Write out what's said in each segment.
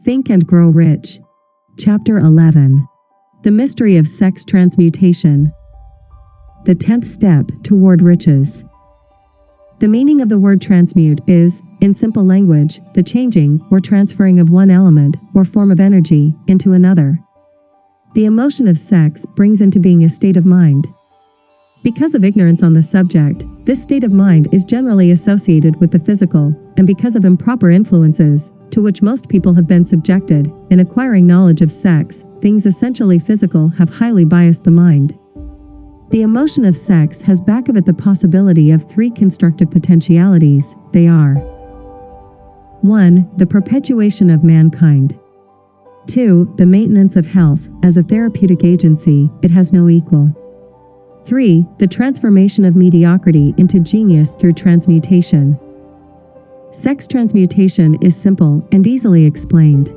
Think and Grow Rich. Chapter 11. The Mystery of Sex Transmutation. The 10th Step Toward Riches. The meaning of the word transmute is, in simple language, the changing or transferring of one element or form of energy into another. The emotion of sex brings into being a state of mind. Because of ignorance on the subject, this state of mind is generally associated with the physical, and because of improper influences, to which most people have been subjected, in acquiring knowledge of sex, things essentially physical have highly biased the mind. The emotion of sex has back of it the possibility of 3 constructive potentialities. They are: 1. The perpetuation of mankind. 2. The maintenance of health. As a therapeutic agency, it has no equal. 3. The transformation of mediocrity into genius through transmutation. Sex transmutation is simple and easily explained.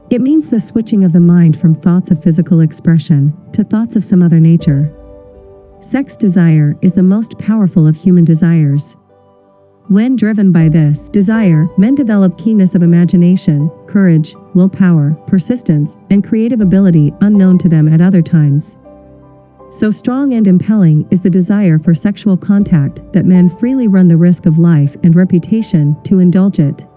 It means the switching of the mind from thoughts of physical expression to thoughts of some other nature. Sex desire is the most powerful of human desires. When driven by this desire, men develop keenness of imagination, courage, willpower, persistence, and creative ability unknown to them at other times. So strong and impelling is the desire for sexual contact that men freely run the risk of life and reputation to indulge it.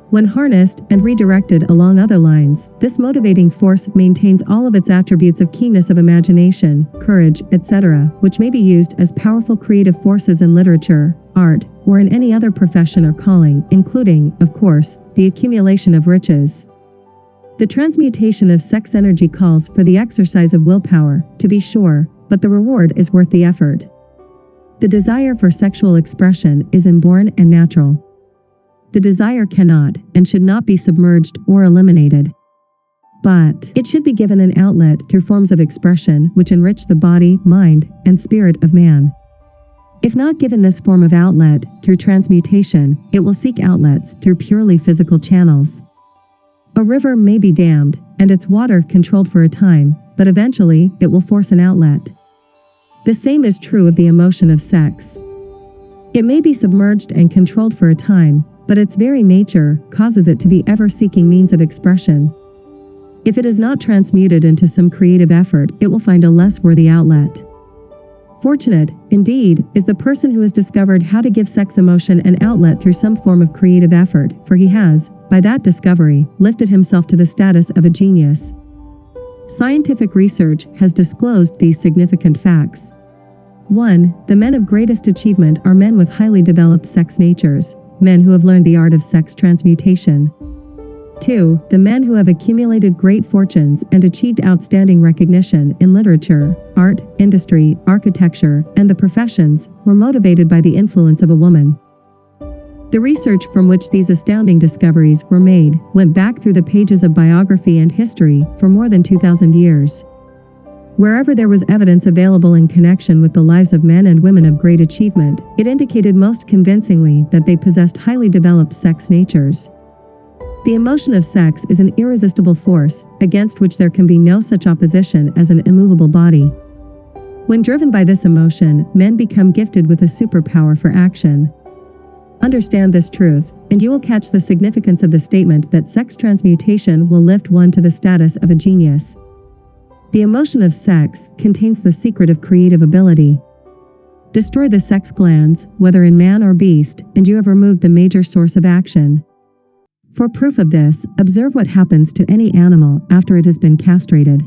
When harnessed and redirected along other lines, this motivating force maintains all of its attributes of keenness of imagination, courage, etc., which may be used as powerful creative forces in literature, art, or in any other profession or calling, including, of course, the accumulation of riches. The transmutation of sex energy calls for the exercise of willpower, to be sure, but the reward is worth the effort. The desire for sexual expression is inborn and natural. The desire cannot and should not be submerged or eliminated. But it should be given an outlet through forms of expression which enrich the body, mind, and spirit of man. If not given this form of outlet through transmutation, it will seek outlets through purely physical channels. A river may be dammed and its water controlled for a time, but eventually it will force an outlet. The same is true of the emotion of sex. It may be submerged and controlled for a time, but its very nature causes it to be ever-seeking means of expression. If it is not transmuted into some creative effort, it will find a less worthy outlet. Fortunate, indeed, is the person who has discovered how to give sex emotion an outlet through some form of creative effort, for he has, by that discovery, lifted himself to the status of a genius. Scientific research has disclosed these significant facts. 1. The men of greatest achievement are men with highly developed sex natures, men who have learned the art of sex transmutation. 2. The men who have accumulated great fortunes and achieved outstanding recognition in literature, art, industry, architecture, and the professions were motivated by the influence of a woman. The research from which these astounding discoveries were made went back through the pages of biography and history for more than 2,000 years. Wherever there was evidence available in connection with the lives of men and women of great achievement, it indicated most convincingly that they possessed highly developed sex natures. The emotion of sex is an irresistible force, against which there can be no such opposition as an immovable body. When driven by this emotion, men become gifted with a superpower for action. Understand this truth, and you will catch the significance of the statement that sex transmutation will lift one to the status of a genius. The emotion of sex contains the secret of creative ability. Destroy the sex glands, whether in man or beast, and you have removed the major source of action. For proof of this, observe what happens to any animal after it has been castrated.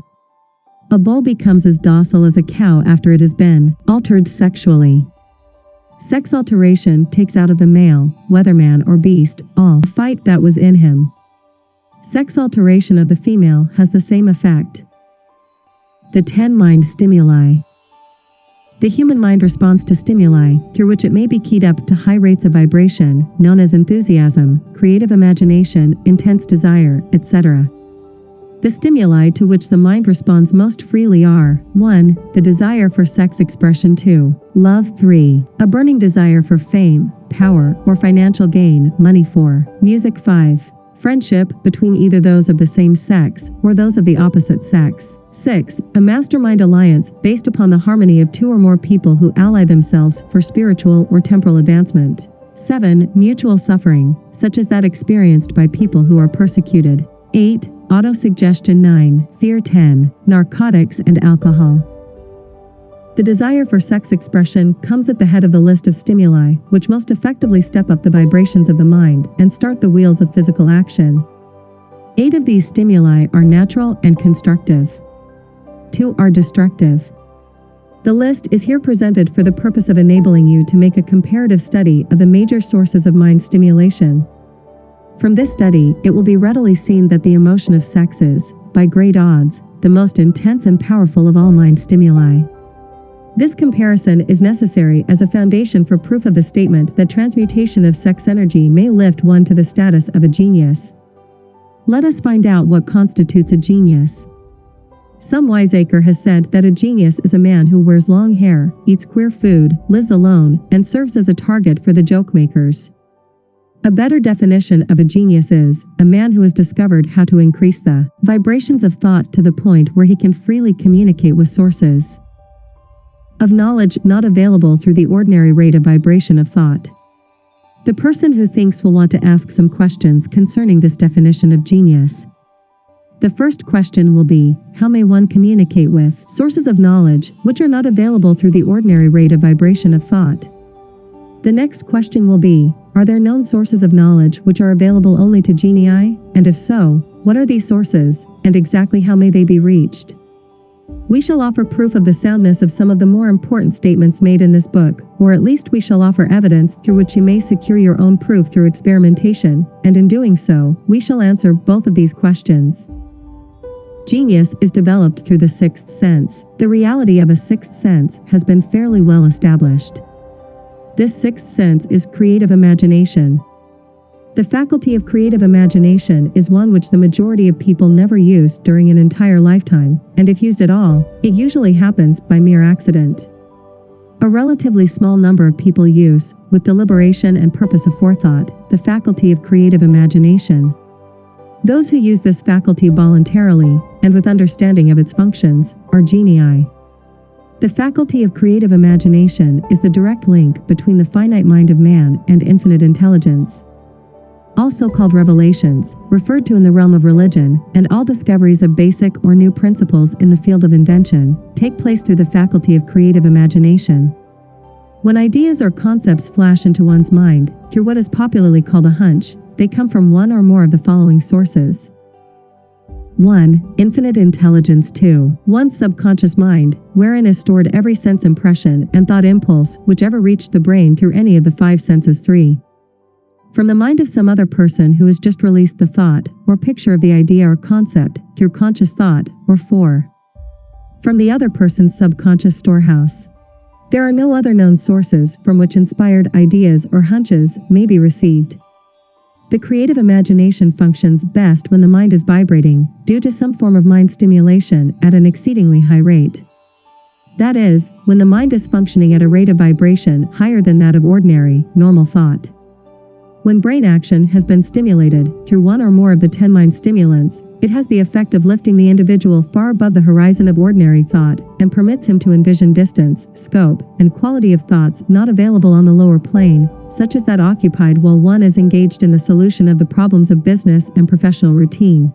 A bull becomes as docile as a cow after it has been altered sexually. Sex alteration takes out of the male, whether man or beast, all the fight that was in him. Sex alteration of the female has the same effect. The 10 mind stimuli. The human mind responds to stimuli, through which it may be keyed up to high rates of vibration, known as enthusiasm, creative imagination, intense desire, etc. The stimuli to which the mind responds most freely are: 1. The desire for sex expression. 2. Love. 3. A burning desire for fame, power, or financial gain, money. 4. Music. 5. Friendship, between either those of the same sex or those of the opposite sex. 6. A mastermind alliance based upon the harmony of 2 or more people who ally themselves for spiritual or temporal advancement. 7. Mutual suffering, such as that experienced by people who are persecuted. 8. Autosuggestion. 9. Fear. 10. Narcotics and alcohol. The desire for sex expression comes at the head of the list of stimuli, which most effectively step up the vibrations of the mind and start the wheels of physical action. 8 of these stimuli are natural and constructive. 2 are destructive. The list is here presented for the purpose of enabling you to make a comparative study of the major sources of mind stimulation. From this study, it will be readily seen that the emotion of sex is, by great odds, the most intense and powerful of all mind stimuli. This comparison is necessary as a foundation for proof of the statement that transmutation of sex energy may lift one to the status of a genius. Let us find out what constitutes a genius. Some wiseacre has said that a genius is a man who wears long hair, eats queer food, lives alone, and serves as a target for the joke makers. A better definition of a genius is a man who has discovered how to increase the vibrations of thought to the point where he can freely communicate with sources of knowledge not available through the ordinary rate of vibration of thought. The person who thinks will want to ask some questions concerning this definition of genius. The first question will be, how may one communicate with sources of knowledge which are not available through the ordinary rate of vibration of thought? The next question will be, are there known sources of knowledge which are available only to genii, and if so, what are these sources, and exactly how may they be reached? We shall offer proof of the soundness of some of the more important statements made in this book, or at least we shall offer evidence through which you may secure your own proof through experimentation, and in doing so, we shall answer both of these questions. Genius is developed through the sixth sense. The reality of a sixth sense has been fairly well established. This sixth sense is creative imagination. The faculty of creative imagination is one which the majority of people never use during an entire lifetime, and if used at all, it usually happens by mere accident. A relatively small number of people use, with deliberation and purpose of forethought, the faculty of creative imagination. Those who use this faculty voluntarily, and with understanding of its functions, are genii. The faculty of creative imagination is the direct link between the finite mind of man and infinite intelligence. Also called revelations, referred to in the realm of religion, and all discoveries of basic or new principles in the field of invention, take place through the faculty of creative imagination. When ideas or concepts flash into one's mind, through what is popularly called a hunch, they come from one or more of the following sources. 1. Infinite intelligence. 2. One's subconscious mind, wherein is stored every sense impression and thought impulse which ever reached the brain through any of the 5 senses. 3. From the mind of some other person who has just released the thought, or picture of the idea or concept, through conscious thought, or 4. From the other person's subconscious storehouse. There are no other known sources from which inspired ideas or hunches may be received. The creative imagination functions best when the mind is vibrating, due to some form of mind stimulation at an exceedingly high rate. That is, when the mind is functioning at a rate of vibration higher than that of ordinary, normal thought. When brain action has been stimulated through one or more of the 10 mind stimulants, it has the effect of lifting the individual far above the horizon of ordinary thought and permits him to envision distance, scope, and quality of thoughts not available on the lower plane, such as that occupied while one is engaged in the solution of the problems of business and professional routine.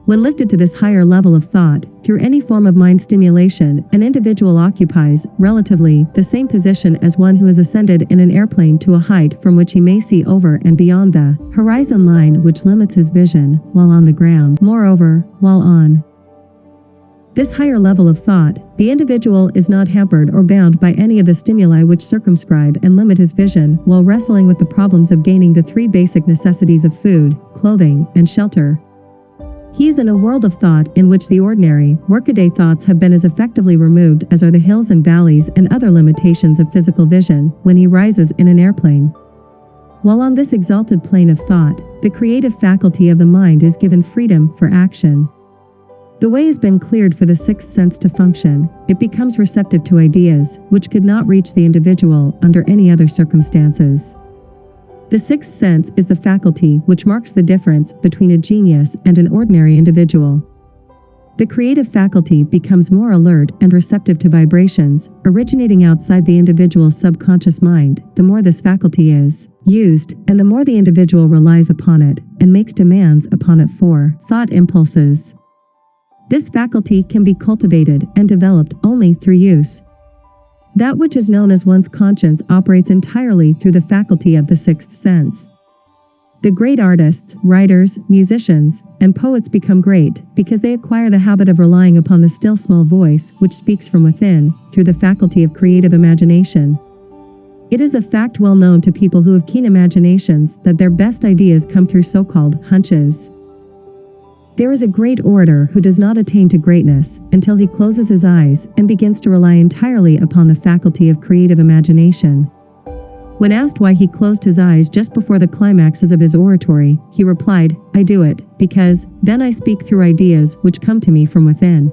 When lifted to this higher level of thought, through any form of mind stimulation, an individual occupies, relatively, the same position as one who has ascended in an airplane to a height from which he may see over and beyond the horizon line which limits his vision, while on the ground. Moreover, while on this higher level of thought, the individual is not hampered or bound by any of the stimuli which circumscribe and limit his vision while wrestling with the problems of gaining the 3 basic necessities of food, clothing, and shelter. He is in a world of thought in which the ordinary, workaday thoughts have been as effectively removed as are the hills and valleys and other limitations of physical vision when he rises in an airplane. While on this exalted plane of thought, the creative faculty of the mind is given freedom for action. The way has been cleared for the sixth sense to function. It becomes receptive to ideas, which could not reach the individual under any other circumstances. The sixth sense is the faculty which marks the difference between a genius and an ordinary individual. The creative faculty becomes more alert and receptive to vibrations, originating outside the individual's subconscious mind, the more this faculty is used, and the more the individual relies upon it and makes demands upon it for thought impulses. This faculty can be cultivated and developed only through use. That which is known as one's conscience operates entirely through the faculty of the sixth sense. The great artists, writers, musicians, and poets become great because they acquire the habit of relying upon the still small voice which speaks from within, through the faculty of creative imagination. It is a fact well known to people who have keen imaginations that their best ideas come through so-called hunches. There is a great orator who does not attain to greatness until he closes his eyes and begins to rely entirely upon the faculty of creative imagination. When asked why he closed his eyes just before the climaxes of his oratory, he replied, "I do it because then I speak through ideas which come to me from within."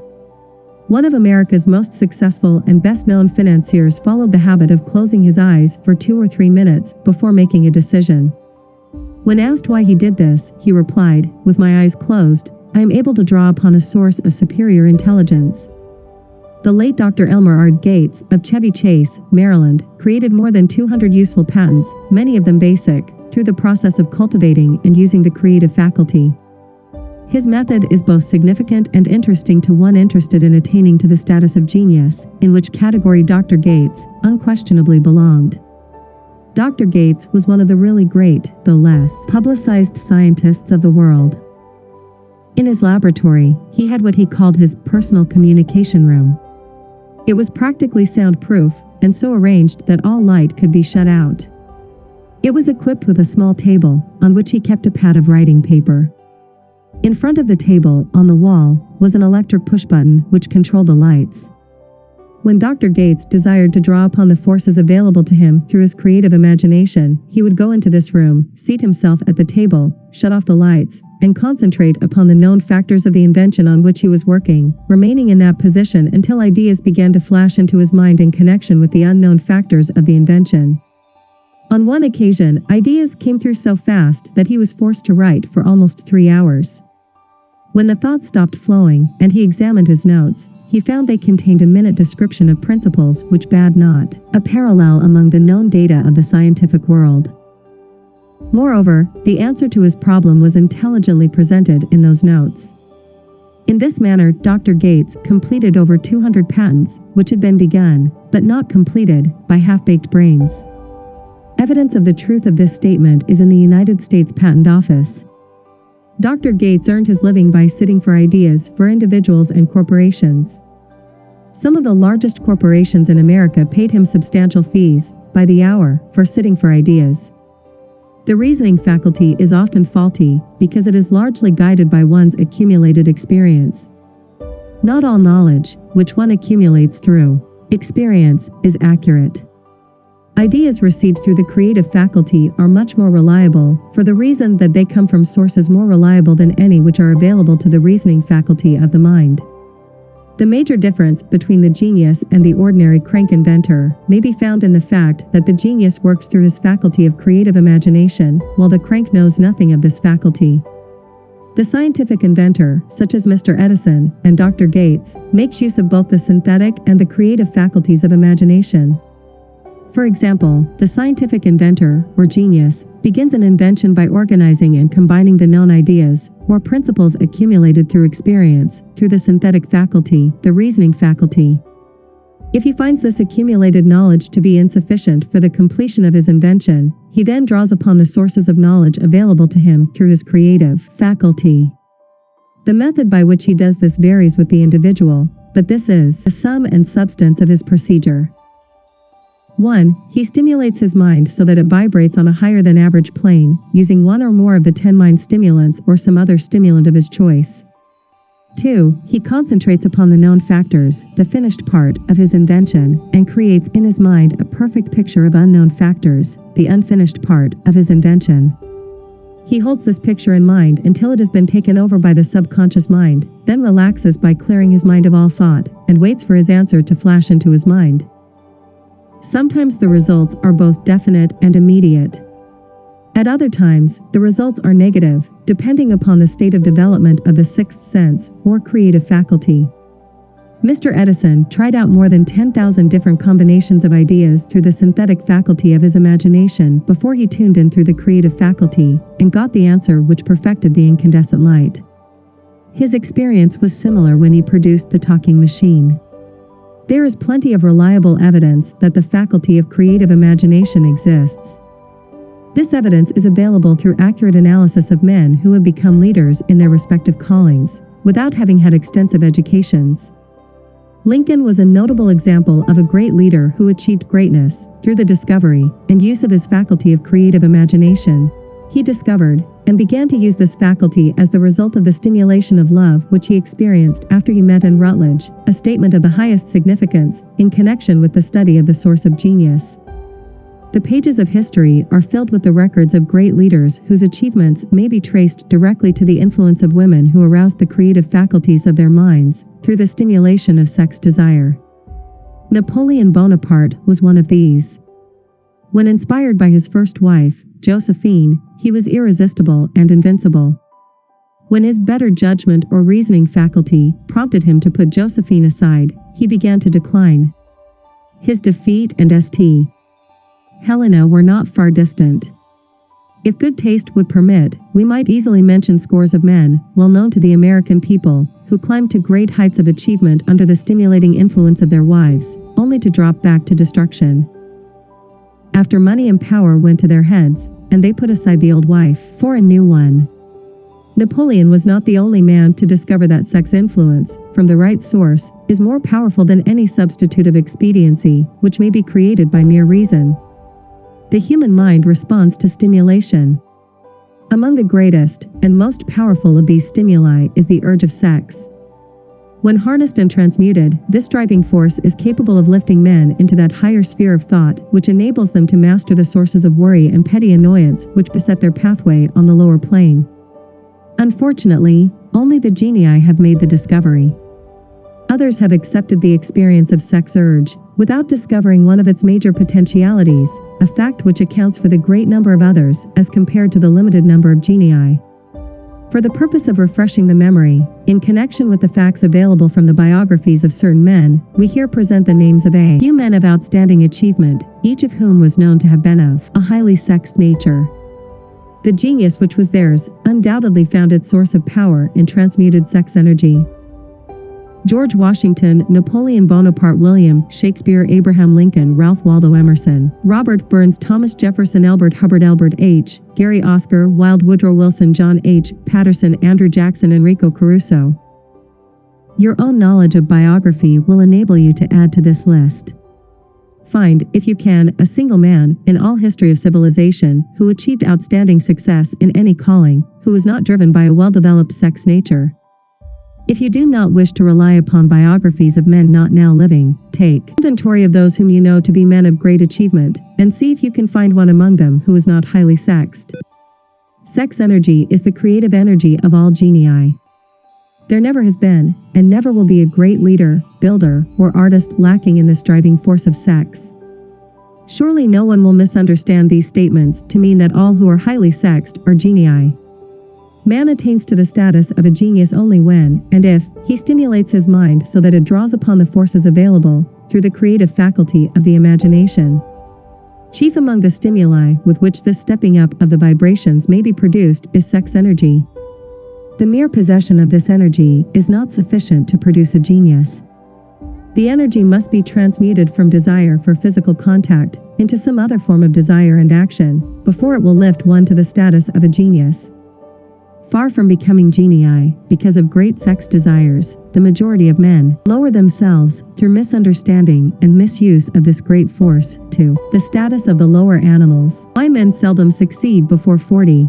One of America's most successful and best-known financiers followed the habit of closing his eyes for 2 or 3 minutes before making a decision. When asked why he did this, he replied, "With my eyes closed, I am able to draw upon a source of superior intelligence." The late Dr. Elmer R. Gates of Chevy Chase, Maryland, created more than 200 useful patents, many of them basic, through the process of cultivating and using the creative faculty. His method is both significant and interesting to one interested in attaining to the status of genius, in which category Dr. Gates unquestionably belonged. Dr. Gates was one of the really great, though less publicized scientists of the world. In his laboratory, he had what he called his personal communication room. It was practically soundproof, and so arranged that all light could be shut out. It was equipped with a small table, on which he kept a pad of writing paper. In front of the table, on the wall, was an electric push-button which controlled the lights. When Dr. Gates desired to draw upon the forces available to him through his creative imagination, he would go into this room, seat himself at the table, shut off the lights, and concentrate upon the known factors of the invention on which he was working, remaining in that position until ideas began to flash into his mind in connection with the unknown factors of the invention. On one occasion, ideas came through so fast that he was forced to write for almost 3 hours. When the thoughts stopped flowing, and he examined his notes, he found they contained a minute description of principles which bade not a parallel among the known data of the scientific world. Moreover, the answer to his problem was intelligently presented in those notes. In this manner, Dr. Gates completed over 200 patents, which had been begun, but not completed, by half-baked brains. Evidence of the truth of this statement is in the United States Patent Office. Dr. Gates earned his living by sitting for ideas for individuals and corporations. Some of the largest corporations in America paid him substantial fees, by the hour, for sitting for ideas. The reasoning faculty is often faulty, because it is largely guided by one's accumulated experience. Not all knowledge, which one accumulates through experience, is accurate. Ideas received through the creative faculty are much more reliable, for the reason that they come from sources more reliable than any which are available to the reasoning faculty of the mind. The major difference between the genius and the ordinary crank inventor may be found in the fact that the genius works through his faculty of creative imagination, while the crank knows nothing of this faculty. The scientific inventor, such as Mr. Edison and Dr. Gates, makes use of both the synthetic and the creative faculties of imagination. For example, the scientific inventor, or genius, begins an invention by organizing and combining the known ideas, or principles accumulated through experience, through the synthetic faculty, the reasoning faculty. If he finds this accumulated knowledge to be insufficient for the completion of his invention, he then draws upon the sources of knowledge available to him through his creative faculty. The method by which he does this varies with the individual, but this is the sum and substance of his procedure. 1. He stimulates his mind so that it vibrates on a higher than average plane, using one or more of the 10 mind stimulants or some other stimulant of his choice. 2. He concentrates upon the known factors, the finished part of his invention, and creates in his mind a perfect picture of unknown factors, the unfinished part of his invention. He holds this picture in mind until it has been taken over by the subconscious mind, then relaxes by clearing his mind of all thought, and waits for his answer to flash into his mind. Sometimes the results are both definite and immediate. At other times, the results are negative, depending upon the state of development of the sixth sense, or creative faculty. Mr. Edison tried out more than 10,000 different combinations of ideas through the synthetic faculty of his imagination before he tuned in through the creative faculty and got the answer which perfected the incandescent light. His experience was similar when he produced the talking machine. There is plenty of reliable evidence that the faculty of creative imagination exists. This evidence is available through accurate analysis of men who have become leaders in their respective callings, without having had extensive educations. Lincoln was a notable example of a great leader who achieved greatness through the discovery and use of his faculty of creative imagination. He discovered and began to use this faculty as the result of the stimulation of love which he experienced after he met in Rutledge, a statement of the highest significance in connection with the study of the source of genius. The pages of history are filled with the records of great leaders whose achievements may be traced directly to the influence of women who aroused the creative faculties of their minds through the stimulation of sex desire. Napoleon Bonaparte was one of these. When inspired by his first wife, Josephine, he was irresistible and invincible. When his better judgment or reasoning faculty prompted him to put Josephine aside, he began to decline. His defeat and St. Helena were not far distant. If good taste would permit, we might easily mention scores of men, well known to the American people, who climbed to great heights of achievement under the stimulating influence of their wives, only to drop back to destruction. After money and power went to their heads, and they put aside the old wife for a new one. Napoleon was not the only man to discover that sex influence, from the right source, is more powerful than any substitute of expediency, which may be created by mere reason. The human mind responds to stimulation. Among the greatest and most powerful of these stimuli is the urge of sex. When harnessed and transmuted, this driving force is capable of lifting men into that higher sphere of thought which enables them to master the sources of worry and petty annoyance which beset their pathway on the lower plane. Unfortunately, only the genii have made the discovery. Others have accepted the experience of sex urge, without discovering one of its major potentialities, a fact which accounts for the great number of others as compared to the limited number of genii. For the purpose of refreshing the memory, in connection with the facts available from the biographies of certain men, we here present the names of a few men of outstanding achievement, each of whom was known to have been of a highly sexed nature. The genius which was theirs undoubtedly found its source of power in transmuted sex energy. George Washington, Napoleon Bonaparte, William Shakespeare, Abraham Lincoln, Ralph Waldo Emerson, Robert Burns, Thomas Jefferson, Albert Hubbard, Albert H. Gary, Oscar Wilde, Woodrow Wilson, John H. Patterson, Andrew Jackson, Enrico Caruso. Your own knowledge of biography will enable you to add to this list. Find, if you can, a single man in all history of civilization who achieved outstanding success in any calling, who was not driven by a well-developed sex nature. If you do not wish to rely upon biographies of men not now living, take inventory of those whom you know to be men of great achievement, and see if you can find one among them who is not highly sexed. Sex energy is the creative energy of all genii. There never has been, and never will be, a great leader, builder, or artist lacking in this driving force of sex. Surely no one will misunderstand these statements to mean that all who are highly sexed are genii. Man attains to the status of a genius only when, and if, he stimulates his mind so that it draws upon the forces available through the creative faculty of the imagination. Chief among the stimuli with which this stepping up of the vibrations may be produced is sex energy. The mere possession of this energy is not sufficient to produce a genius. The energy must be transmuted from desire for physical contact into some other form of desire and action before it will lift one to the status of a genius. Far from becoming genii, because of great sex desires, the majority of men lower themselves, through misunderstanding and misuse of this great force, to the status of the lower animals. Why men seldom succeed before 40.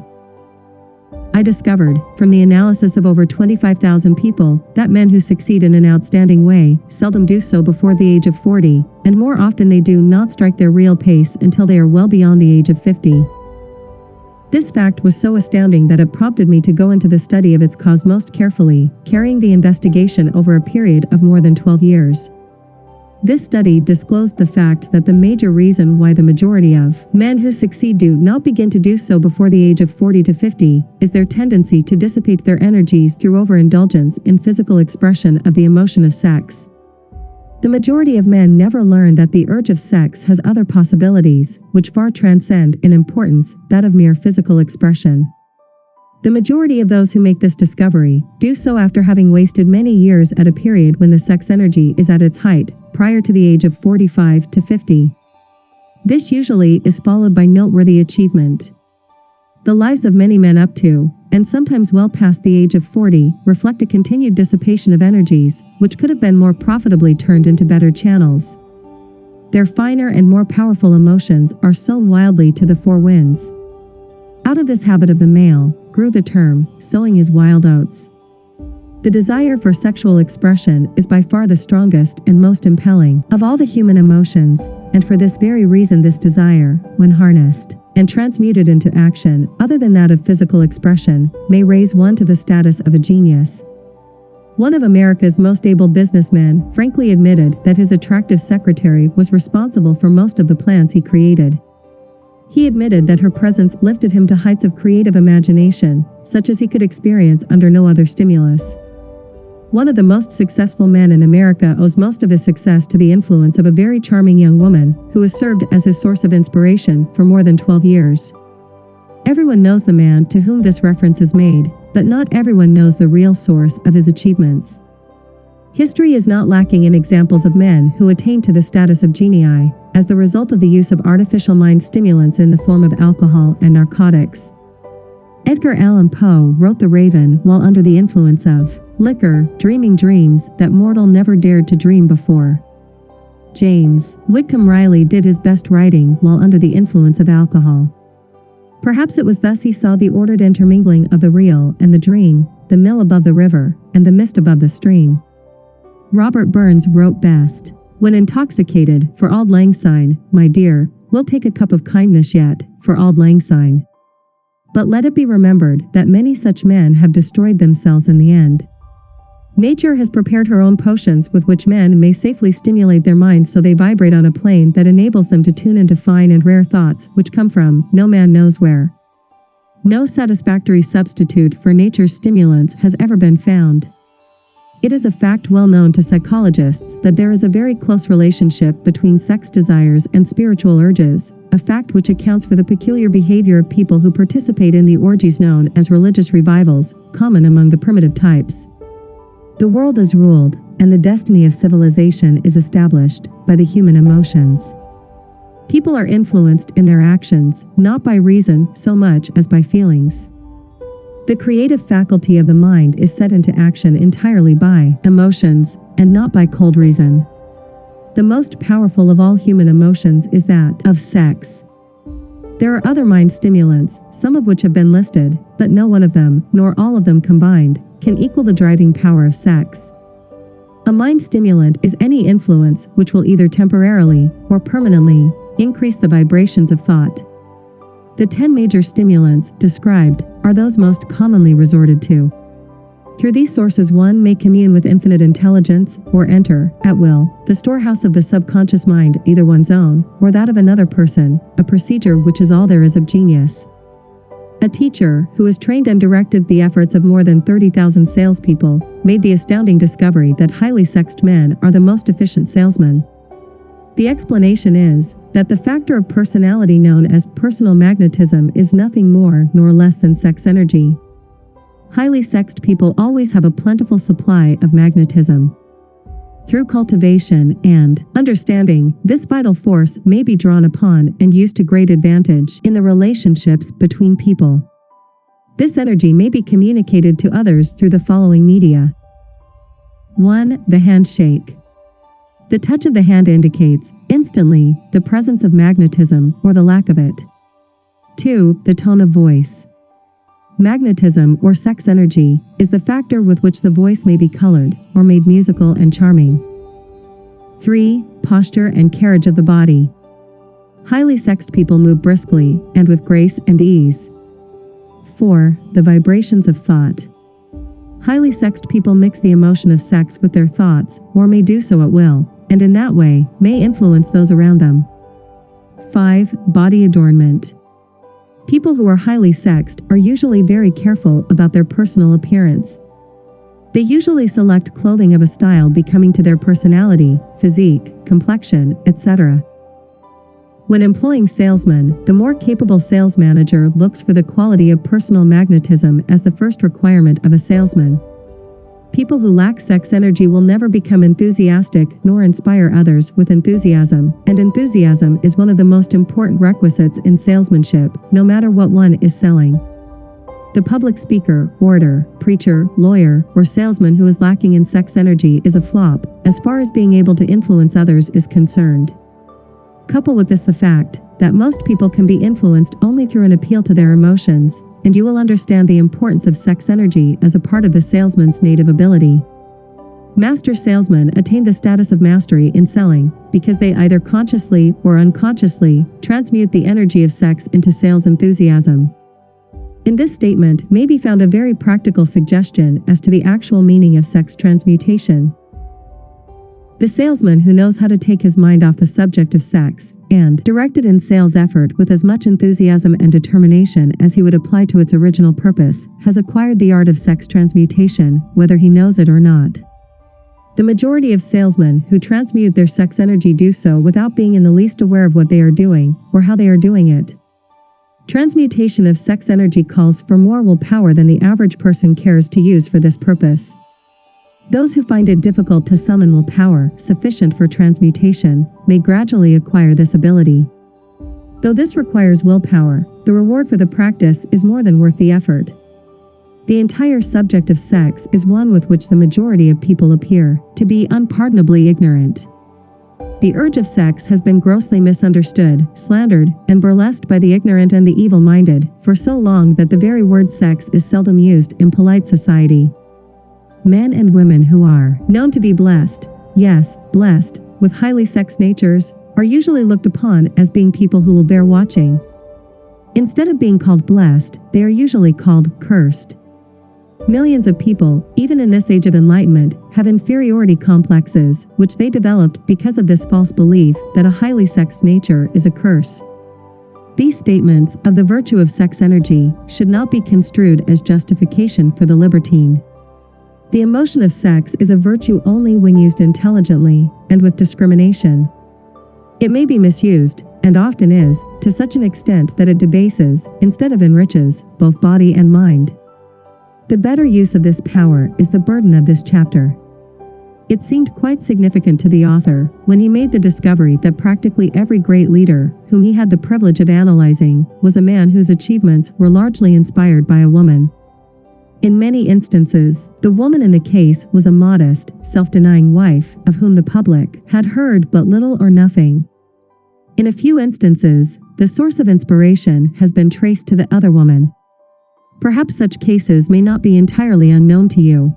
I discovered, from the analysis of over 25,000 people, that men who succeed in an outstanding way seldom do so before the age of 40, and more often they do not strike their real pace until they are well beyond the age of 50. This fact was so astounding that it prompted me to go into the study of its cause most carefully, carrying the investigation over a period of more than 12 years. This study disclosed the fact that the major reason why the majority of men who succeed do not begin to do so before the age of 40 to 50 is their tendency to dissipate their energies through overindulgence in physical expression of the emotion of sex. The majority of men never learn that the urge of sex has other possibilities, which far transcend in importance that of mere physical expression. The majority of those who make this discovery do so after having wasted many years at a period when the sex energy is at its height, prior to the age of 45 to 50. This usually is followed by noteworthy achievement. The lives of many men up to, and sometimes well past the age of 40, reflect a continued dissipation of energies, which could have been more profitably turned into better channels. Their finer and more powerful emotions are sown wildly to the four winds. Out of this habit of the male, grew the term, sowing his wild oats. The desire for sexual expression is by far the strongest and most impelling of all the human emotions, and for this very reason this desire, when harnessed and transmuted into action other than that of physical expression, may raise one to the status of a genius. One of America's most able businessmen frankly admitted that his attractive secretary was responsible for most of the plans he created. He admitted that her presence lifted him to heights of creative imagination, such as he could experience under no other stimulus. One of the most successful men in America owes most of his success to the influence of a very charming young woman, who has served as his source of inspiration for more than 12 years. Everyone knows the man to whom this reference is made, but not everyone knows the real source of his achievements. History is not lacking in examples of men who attained to the status of genii, as the result of the use of artificial mind stimulants in the form of alcohol and narcotics. Edgar Allan Poe wrote The Raven while under the influence of liquor, dreaming dreams that mortal never dared to dream before. James Whitcomb Riley did his best writing while under the influence of alcohol. Perhaps it was thus he saw the ordered intermingling of the real and the dream, the mill above the river, and the mist above the stream. Robert Burns wrote best, "When intoxicated, for auld lang syne, my dear, we'll take a cup of kindness yet, for auld lang syne." But let it be remembered that many such men have destroyed themselves in the end. Nature has prepared her own potions with which men may safely stimulate their minds so they vibrate on a plane that enables them to tune into fine and rare thoughts which come from no man knows where. No satisfactory substitute for nature's stimulants has ever been found. It is a fact well known to psychologists that there is a very close relationship between sex desires and spiritual urges, a fact which accounts for the peculiar behavior of people who participate in the orgies known as religious revivals, common among the primitive types. The world is ruled, and the destiny of civilization is established, by the human emotions. People are influenced in their actions, not by reason so much as by feelings. The creative faculty of the mind is set into action entirely by emotions, and not by cold reason. The most powerful of all human emotions is that of sex. There are other mind stimulants, some of which have been listed, but no one of them, nor all of them combined, can equal the driving power of sex. A mind stimulant is any influence which will either temporarily or permanently increase the vibrations of thought. The 10 major stimulants described are those most commonly resorted to. Through these sources one may commune with infinite intelligence, or enter, at will, the storehouse of the subconscious mind, either one's own, or that of another person, a procedure which is all there is of genius. A teacher, who has trained and directed the efforts of more than 30,000 salespeople, made the astounding discovery that highly sexed men are the most efficient salesmen. The explanation is that the factor of personality known as personal magnetism is nothing more nor less than sex energy. Highly sexed people always have a plentiful supply of magnetism. Through cultivation and understanding, this vital force may be drawn upon and used to great advantage in the relationships between people. This energy may be communicated to others through the following media. 1. The handshake. The touch of the hand indicates, instantly, the presence of magnetism or the lack of it. 2. The tone of voice. Magnetism, or sex energy, is the factor with which the voice may be colored, or made musical and charming. 3. Posture and carriage of the body. Highly sexed people move briskly, and with grace and ease. 4. The vibrations of thought. Highly sexed people mix the emotion of sex with their thoughts, or may do so at will, and in that way, may influence those around them. 5. Body adornment. People who are highly sexed are usually very careful about their personal appearance. They usually select clothing of a style becoming to their personality, physique, complexion, etc. When employing salesmen, the more capable sales manager looks for the quality of personal magnetism as the first requirement of a salesman. People who lack sex energy will never become enthusiastic nor inspire others with enthusiasm, and enthusiasm is one of the most important requisites in salesmanship, no matter what one is selling. The public speaker, orator, preacher, lawyer, or salesman who is lacking in sex energy is a flop, as far as being able to influence others is concerned. Couple with this the fact that most people can be influenced only through an appeal to their emotions, and you will understand the importance of sex energy as a part of the salesman's native ability. Master salesmen attain the status of mastery in selling because they either consciously or unconsciously transmute the energy of sex into sales enthusiasm. In this statement may be found a very practical suggestion as to the actual meaning of sex transmutation. The salesman who knows how to take his mind off the subject of sex and direct it in sales effort with as much enthusiasm and determination as he would apply to its original purpose has acquired the art of sex transmutation, whether he knows it or not. The majority of salesmen who transmute their sex energy do so without being in the least aware of what they are doing or how they are doing it. Transmutation of sex energy calls for more willpower than the average person cares to use for this purpose. Those who find it difficult to summon willpower sufficient for transmutation may gradually acquire this ability. Though this requires willpower, the reward for the practice is more than worth the effort. The entire subject of sex is one with which the majority of people appear to be unpardonably ignorant. The urge of sex has been grossly misunderstood, slandered, and burlesqued by the ignorant and the evil-minded for so long that the very word sex is seldom used in polite society. Men and women who are known to be blessed, yes, blessed, with highly sex natures, are usually looked upon as being people who will bear watching. Instead of being called blessed, they are usually called cursed. Millions of people, even in this age of enlightenment, have inferiority complexes, which they developed because of this false belief that a highly sexed nature is a curse. These statements of the virtue of sex energy should not be construed as justification for the libertine. The emotion of sex is a virtue only when used intelligently and with discrimination. It may be misused, and often is, to such an extent that it debases, instead of enriches, both body and mind. The better use of this power is the burden of this chapter. It seemed quite significant to the author when he made the discovery that practically every great leader whom he had the privilege of analyzing was a man whose achievements were largely inspired by a woman. In many instances, the woman in the case was a modest, self-denying wife of whom the public had heard but little or nothing. In a few instances, the source of inspiration has been traced to the other woman. Perhaps such cases may not be entirely unknown to you.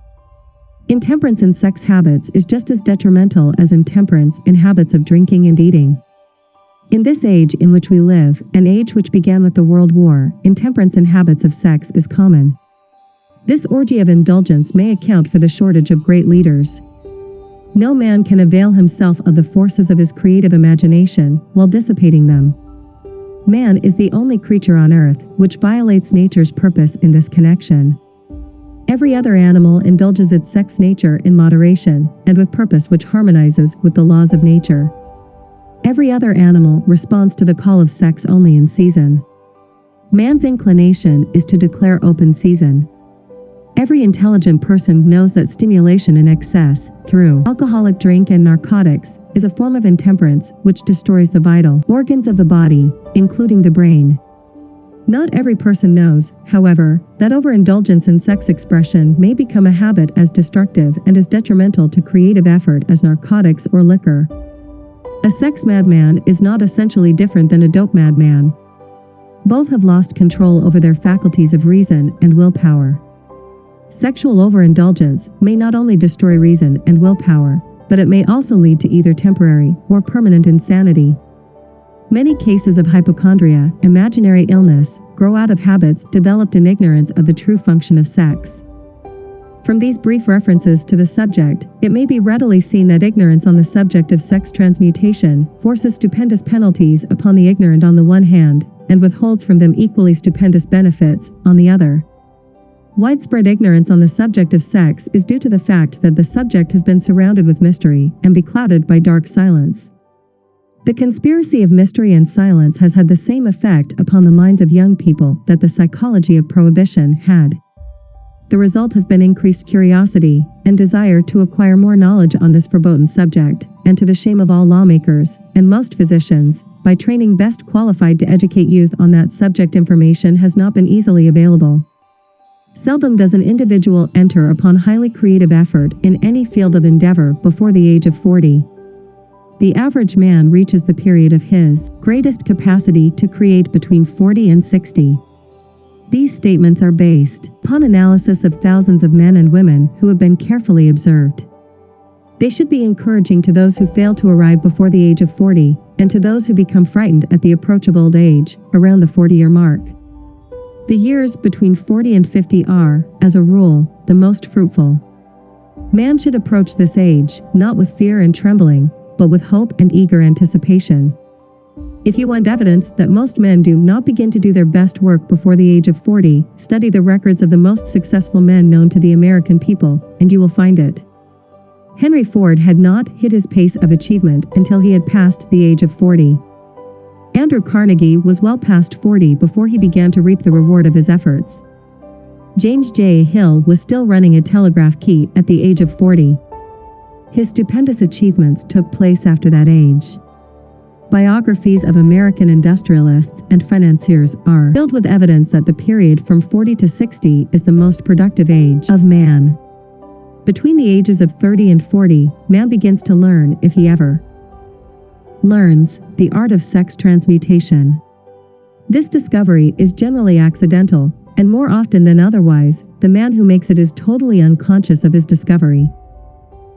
Intemperance in sex habits is just as detrimental as intemperance in habits of drinking and eating. In this age in which we live, an age which began with the World War, intemperance in habits of sex is common. This orgy of indulgence may account for the shortage of great leaders. No man can avail himself of the forces of his creative imagination while dissipating them. Man is the only creature on earth which violates nature's purpose in this connection. Every other animal indulges its sex nature in moderation and with purpose which harmonizes with the laws of nature. Every other animal responds to the call of sex only in season. Man's inclination is to declare open season. Every intelligent person knows that stimulation in excess, through alcoholic drink and narcotics, is a form of intemperance which destroys the vital organs of the body, including the brain. Not every person knows, however, that overindulgence in sex expression may become a habit as destructive and as detrimental to creative effort as narcotics or liquor. A sex madman is not essentially different than a dope madman. Both have lost control over their faculties of reason and willpower. Sexual overindulgence may not only destroy reason and willpower, but it may also lead to either temporary or permanent insanity. Many cases of hypochondria, imaginary illness, grow out of habits developed in ignorance of the true function of sex. From these brief references to the subject, it may be readily seen that ignorance on the subject of sex transmutation forces stupendous penalties upon the ignorant on the one hand, and withholds from them equally stupendous benefits on the other. Widespread ignorance on the subject of sex is due to the fact that the subject has been surrounded with mystery and beclouded by dark silence. The conspiracy of mystery and silence has had the same effect upon the minds of young people that the psychology of prohibition had. The result has been increased curiosity and desire to acquire more knowledge on this verboten subject, and to the shame of all lawmakers and most physicians, by training best qualified to educate youth on that subject, information has not been easily available. Seldom does an individual enter upon highly creative effort in any field of endeavor before the age of 40. The average man reaches the period of his greatest capacity to create between 40 and 60. These statements are based upon analysis of thousands of men and women who have been carefully observed. They should be encouraging to those who fail to arrive before the age of 40, and to those who become frightened at the approach of old age, around the 40-year mark. The years between 40 and 50 are, as a rule, the most fruitful. Man should approach this age, not with fear and trembling, but with hope and eager anticipation. If you want evidence that most men do not begin to do their best work before the age of 40, study the records of the most successful men known to the American people, and you will find it. Henry Ford had not hit his pace of achievement until he had passed the age of 40. Andrew Carnegie was well past 40 before he began to reap the reward of his efforts. James J. Hill was still running a telegraph key at the age of 40. His stupendous achievements took place after that age. Biographies of American industrialists and financiers are filled with evidence that the period from 40 to 60 is the most productive age of man. Between the ages of 30 and 40, man begins to learn, if he ever learns, the art of sex transmutation. This discovery is generally accidental, and more often than otherwise, the man who makes it is totally unconscious of his discovery.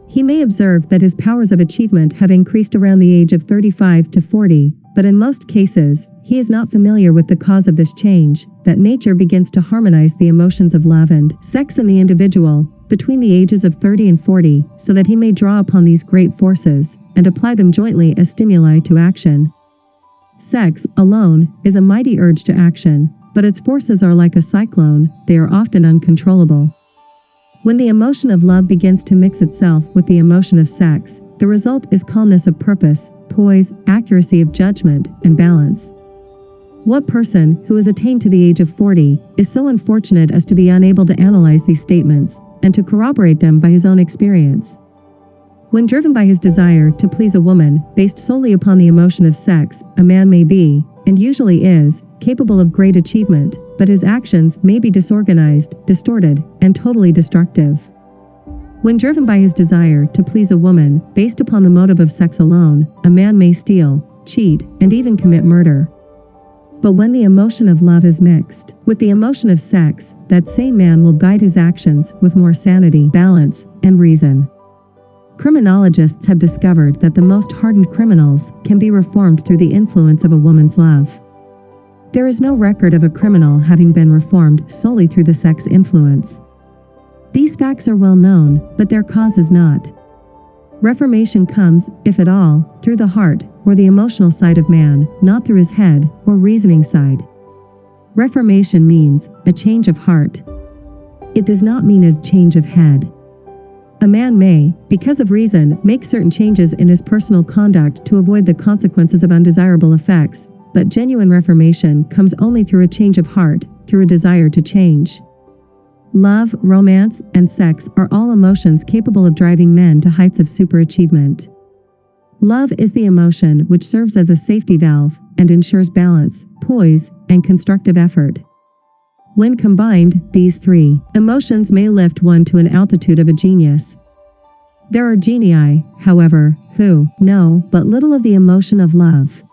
He may observe that his powers of achievement have increased around the age of 35 to 40, but in most cases, he is not familiar with the cause of this change, that nature begins to harmonize the emotions of love and sex in the individual between the ages of 30 and 40, so that he may draw upon these great forces and apply them jointly as stimuli to action. Sex, alone, is a mighty urge to action, but its forces are like a cyclone, they are often uncontrollable. When the emotion of love begins to mix itself with the emotion of sex, the result is calmness of purpose, poise, accuracy of judgment, and balance. What person who has attained to the age of 40 is so unfortunate as to be unable to analyze these statements and to corroborate them by his own experience? When driven by his desire to please a woman based solely upon the emotion of sex, a man may be, and usually is, capable of great achievement, but his actions may be disorganized, distorted, and totally destructive. When driven by his desire to please a woman based upon the motive of sex alone, a man may steal, cheat, and even commit murder. But when the emotion of love is mixed with the emotion of sex, that same man will guide his actions with more sanity, balance, and reason. Criminologists have discovered that the most hardened criminals can be reformed through the influence of a woman's love. There is no record of a criminal having been reformed solely through the sex influence. These facts are well known, but their cause is not. Reformation comes, if at all, through the heart, or the emotional side of man, not through his head, or reasoning side. Reformation means a change of heart. It does not mean a change of head. A man may, because of reason, make certain changes in his personal conduct to avoid the consequences of undesirable effects, but genuine reformation comes only through a change of heart, through a desire to change. Love, romance, and sex are all emotions capable of driving men to heights of superachievement. Love is the emotion which serves as a safety valve and ensures balance, poise, and constructive effort. When combined, these three emotions may lift one to an altitude of a genius. There are genii, however, who know but little of the emotion of love.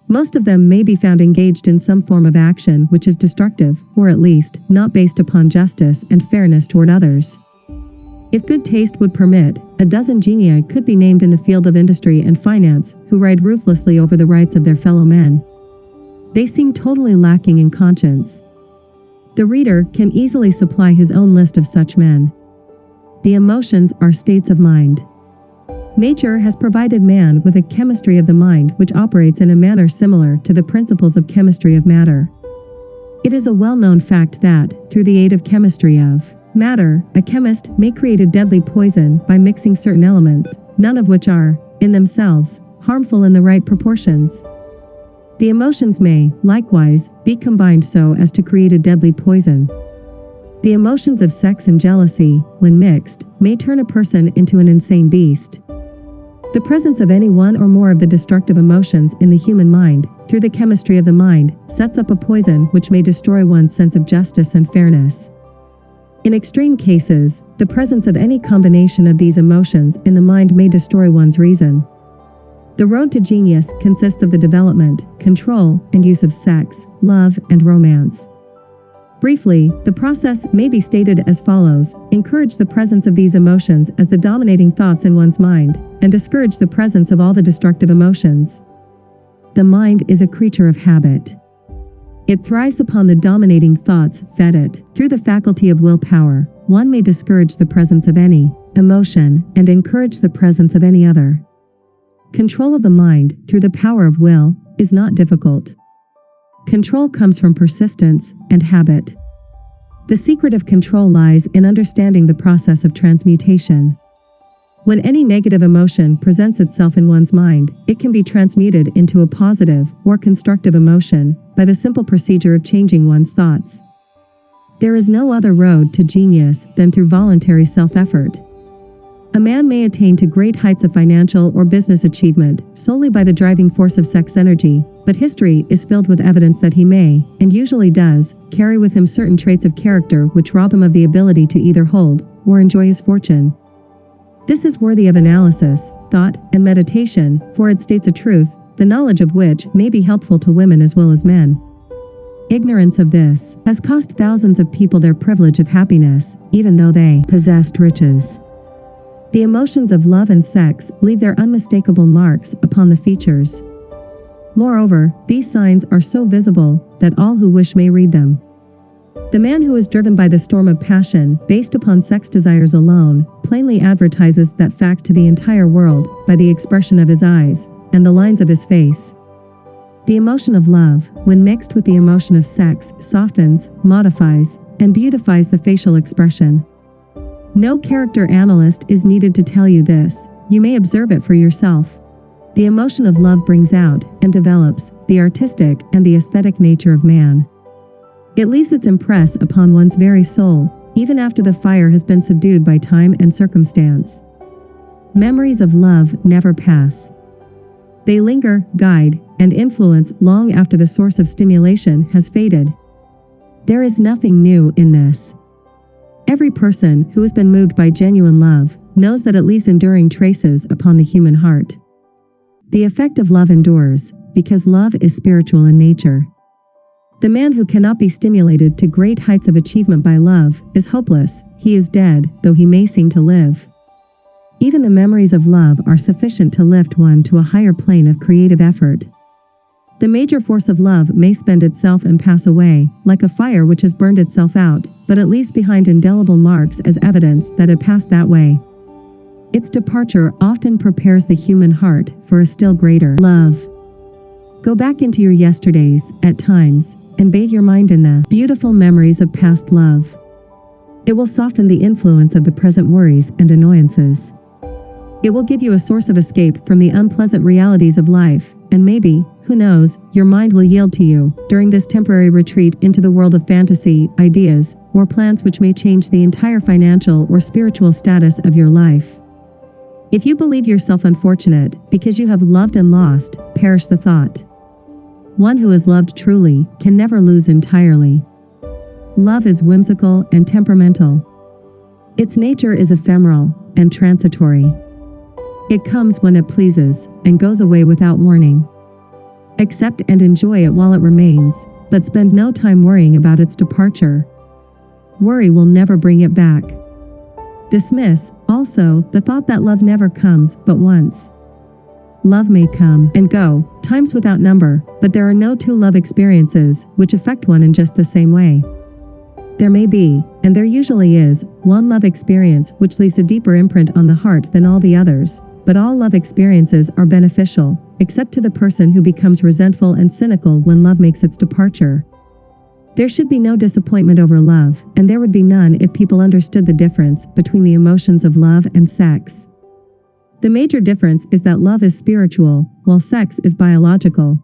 Most of them may be found engaged in some form of action which is destructive, or at least, not based upon justice and fairness toward others. If good taste would permit, a dozen genii could be named in the field of industry and finance who ride ruthlessly over the rights of their fellow men. They seem totally lacking in conscience. The reader can easily supply his own list of such men. The emotions are states of mind. Nature has provided man with a chemistry of the mind which operates in a manner similar to the principles of chemistry of matter. It is a well-known fact that, through the aid of chemistry of matter, a chemist may create a deadly poison by mixing certain elements, none of which are, in themselves, harmful in the right proportions. The emotions may, likewise, be combined so as to create a deadly poison. The emotions of sex and jealousy, when mixed, may turn a person into an insane beast. The presence of any one or more of the destructive emotions in the human mind, through the chemistry of the mind, sets up a poison which may destroy one's sense of justice and fairness. In extreme cases, the presence of any combination of these emotions in the mind may destroy one's reason. The road to genius consists of the development, control, and use of sex, love, and romance. Briefly, the process may be stated as follows: encourage the presence of these emotions as the dominating thoughts in one's mind, and discourage the presence of all the destructive emotions. The mind is a creature of habit. It thrives upon the dominating thoughts fed it. Through the faculty of willpower, one may discourage the presence of any emotion and encourage the presence of any other. Control of the mind, through the power of will, is not difficult. Control comes from persistence and habit. The secret of control lies in understanding the process of transmutation. When any negative emotion presents itself in one's mind, it can be transmuted into a positive or constructive emotion by the simple procedure of changing one's thoughts. There is no other road to genius than through voluntary self-effort. A man may attain to great heights of financial or business achievement solely by the driving force of sex energy, but history is filled with evidence that he may, and usually does, carry with him certain traits of character which rob him of the ability to either hold or enjoy his fortune. This is worthy of analysis, thought, and meditation, for it states a truth, the knowledge of which may be helpful to women as well as men. Ignorance of this has cost thousands of people their privilege of happiness, even though they possessed riches. The emotions of love and sex leave their unmistakable marks upon the features. Moreover, these signs are so visible that all who wish may read them. The man who is driven by the storm of passion based upon sex desires alone plainly advertises that fact to the entire world by the expression of his eyes and the lines of his face. The emotion of love, when mixed with the emotion of sex, softens, modifies, and beautifies the facial expression. No character analyst is needed to tell you this, you may observe it for yourself. The emotion of love brings out and develops the artistic and the aesthetic nature of man. It leaves its impress upon one's very soul, even after the fire has been subdued by time and circumstance. Memories of love never pass. They linger, guide, and influence long after the source of stimulation has faded. There is nothing new in this. Every person who has been moved by genuine love knows that it leaves enduring traces upon the human heart. The effect of love endures, because love is spiritual in nature. The man who cannot be stimulated to great heights of achievement by love is hopeless, he is dead, though he may seem to live. Even the memories of love are sufficient to lift one to a higher plane of creative effort. The major force of love may spend itself and pass away, like a fire which has burned itself out, but it leaves behind indelible marks as evidence that it passed that way. Its departure often prepares the human heart for a still greater love. Go back into your yesterdays, at times, and bathe your mind in the beautiful memories of past love. It will soften the influence of the present worries and annoyances. It will give you a source of escape from the unpleasant realities of life, and maybe, who knows, your mind will yield to you, during this temporary retreat into the world of fantasy, ideas, or plans which may change the entire financial or spiritual status of your life. If you believe yourself unfortunate because you have loved and lost, perish the thought. One who has loved truly can never lose entirely. Love is whimsical and temperamental. Its nature is ephemeral and transitory. It comes when it pleases and goes away without warning. Accept and enjoy it while it remains, but spend no time worrying about its departure. Worry will never bring it back. Dismiss, also, the thought that love never comes but once. Love may come and go, times without number, but there are no two love experiences which affect one in just the same way. There may be, and there usually is, one love experience which leaves a deeper imprint on the heart than all the others, but all love experiences are beneficial, except to the person who becomes resentful and cynical when love makes its departure. There should be no disappointment over love, and there would be none if people understood the difference between the emotions of love and sex. The major difference is that love is spiritual, while sex is biological.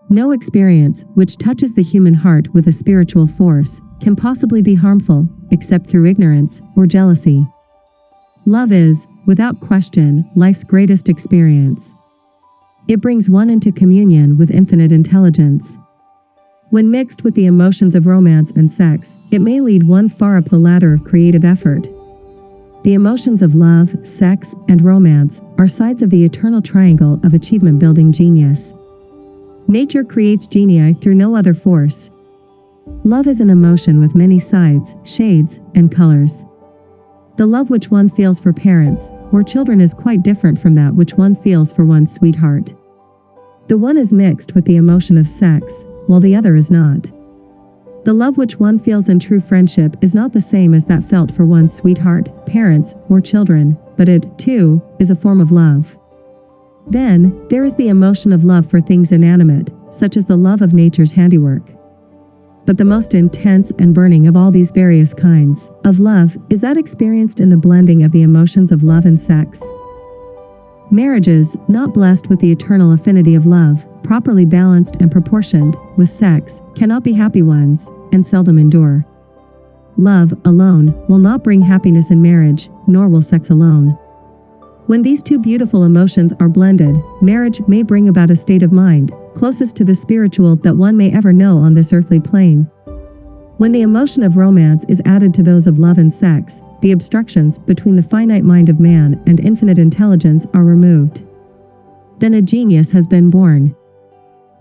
No experience which touches the human heart with a spiritual force can possibly be harmful, except through ignorance or jealousy. Love is, without question, life's greatest experience. It brings one into communion with infinite intelligence. When mixed with the emotions of romance and sex, it may lead one far up the ladder of creative effort. The emotions of love, sex, and romance are sides of the eternal triangle of achievement-building genius. Nature creates genii through no other force. Love is an emotion with many sides, shades, and colors. The love which one feels for parents or children is quite different from that which one feels for one's sweetheart. The one is mixed with the emotion of sex, while the other is not. The love which one feels in true friendship is not the same as that felt for one's sweetheart, parents, or children, but it, too, is a form of love. Then, there is the emotion of love for things inanimate, such as the love of nature's handiwork. But the most intense and burning of all these various kinds of love is that experienced in the blending of the emotions of love and sex. Marriages, not blessed with the eternal affinity of love, properly balanced and proportioned with sex, cannot be happy ones, and seldom endure. Love alone will not bring happiness in marriage, nor will sex alone. When these two beautiful emotions are blended, marriage may bring about a state of mind, closest to the spiritual that one may ever know on this earthly plane. When the emotion of romance is added to those of love and sex, the obstructions between the finite mind of man and infinite intelligence are removed. Then a genius has been born.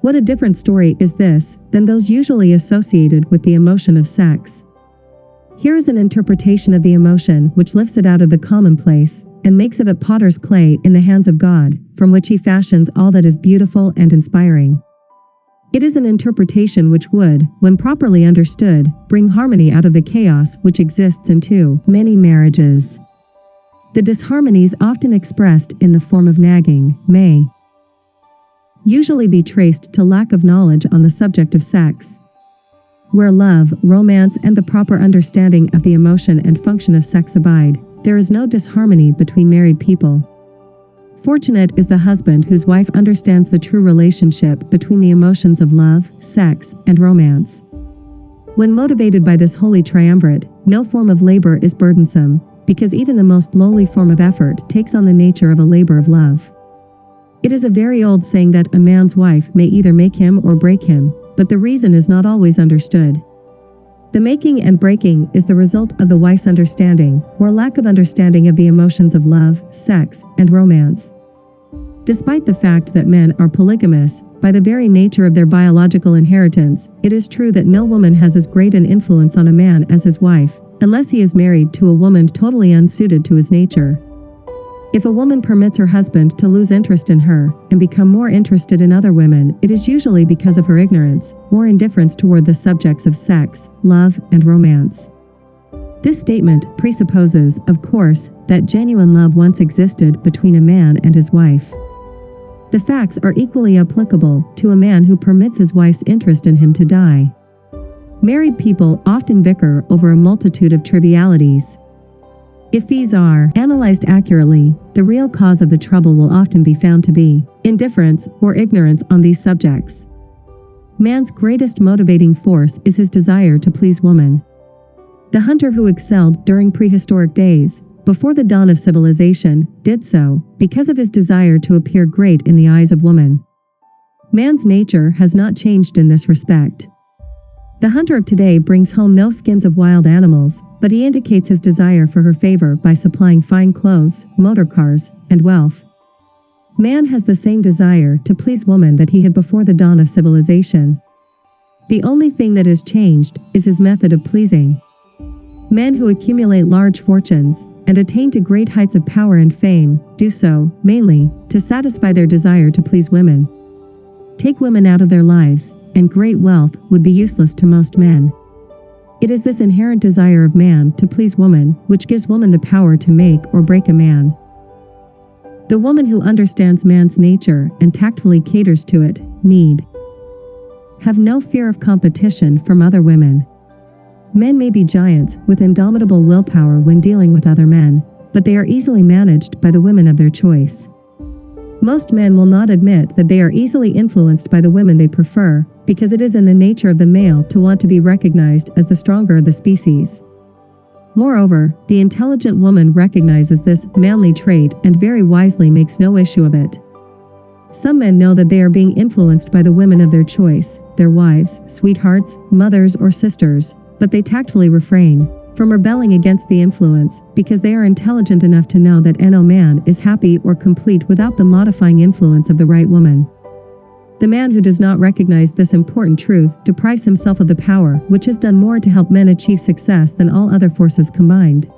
What a different story is this than those usually associated with the emotion of sex. Here is an interpretation of the emotion which lifts it out of the commonplace and makes of it potter's clay in the hands of God, from which he fashions all that is beautiful and inspiring. It is an interpretation which would, when properly understood, bring harmony out of the chaos which exists in too many marriages. The disharmonies often expressed in the form of nagging may usually be traced to lack of knowledge on the subject of sex. Where love, romance, and the proper understanding of the emotion and function of sex abide, there is no disharmony between married people. Fortunate is the husband whose wife understands the true relationship between the emotions of love, sex, and romance. When motivated by this holy triumvirate, no form of labor is burdensome, because even the most lowly form of effort takes on the nature of a labor of love. It is a very old saying that a man's wife may either make him or break him, but the reason is not always understood. The making and breaking is the result of the wife's understanding, or lack of understanding of the emotions of love, sex, and romance. Despite the fact that men are polygamous, by the very nature of their biological inheritance, it is true that no woman has as great an influence on a man as his wife, unless he is married to a woman totally unsuited to his nature. If a woman permits her husband to lose interest in her and become more interested in other women, it is usually because of her ignorance or indifference toward the subjects of sex, love, and romance. This statement presupposes, of course, that genuine love once existed between a man and his wife. The facts are equally applicable to a man who permits his wife's interest in him to die. Married people often bicker over a multitude of trivialities. If these are analyzed accurately, the real cause of the trouble will often be found to be indifference or ignorance on these subjects. Man's greatest motivating force is his desire to please woman. The hunter who excelled during prehistoric days, before the dawn of civilization, did so because of his desire to appear great in the eyes of woman. Man's nature has not changed in this respect. The hunter of today brings home no skins of wild animals, but he indicates his desire for her favor by supplying fine clothes, motor cars, and wealth. Man has the same desire to please woman that he had before the dawn of civilization. The only thing that has changed is his method of pleasing. Men who accumulate large fortunes and attain to great heights of power and fame do so, mainly, to satisfy their desire to please women. Take women out of their lives, and great wealth would be useless to most men. It is this inherent desire of man to please woman which gives woman the power to make or break a man. The woman who understands man's nature and tactfully caters to it, need have no fear of competition from other women. Men may be giants with indomitable willpower when dealing with other men, but they are easily managed by the women of their choice. Most men will not admit that they are easily influenced by the women they prefer, because it is in the nature of the male to want to be recognized as the stronger of the species. Moreover, the intelligent woman recognizes this manly trait and very wisely makes no issue of it. Some men know that they are being influenced by the women of their choice, their wives, sweethearts, mothers, or sisters, but they tactfully refrain from rebelling against the influence because they are intelligent enough to know that no man is happy or complete without the modifying influence of the right woman. The man who does not recognize this important truth deprives himself of the power which has done more to help men achieve success than all other forces combined.